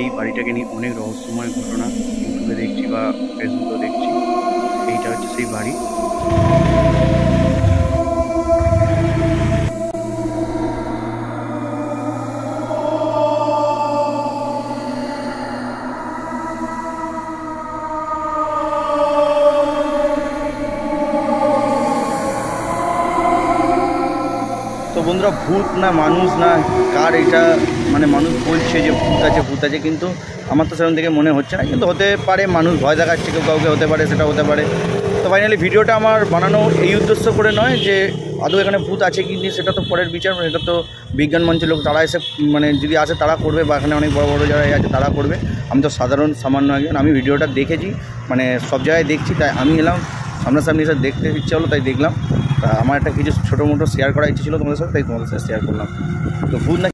এই বাড়িটাকে নিয়ে অনেক রহস্যময় ঘটনা ইউটিউবে দেখছি বা ফেসবুকেও দেখছি। এইটা হচ্ছে সেই বাড়ি। তো বন্ধুরা, ভূত না মানুষ না কার এটা, মানে মানুষ বলছে যে ভূত আছে, কিন্তু আমার তো সেরকম থেকে মনে হচ্ছে না, কিন্তু হতে পারে মানুষ ভয় দেখাচ্ছে কেউ কাউকে, হতে পারে, সেটা হতে পারে। তো ফাইনালি ভিডিওটা আমার বানানো এই উদ্দেশ্য করে নয় যে আদৌ এখানে ভূত আছে কি নেই, সেটা তো পরের বিচার। এটা তো বিজ্ঞান মঞ্চের লোক, তারা এসে মানে যদি আসে তারা করবে, বা এখানে অনেক বড় বড় যারা আছে তারা করবে। আমি তো সাধারণ সামান্য একজন, আমি ভিডিওটা দেখেছি, মানে সব জায়গায় দেখছি, তাই আমি এলাম সামনাসামনি এসে দেখতে ইচ্ছে হলো, তাই দেখলাম। তা আমার একটা কিছু ছোটো মোটো শেয়ার করার ইচ্ছে ছিল তোমাদের সাথে, তাই তোমাদের সাথে শেয়ার করলাম। তো ভূত না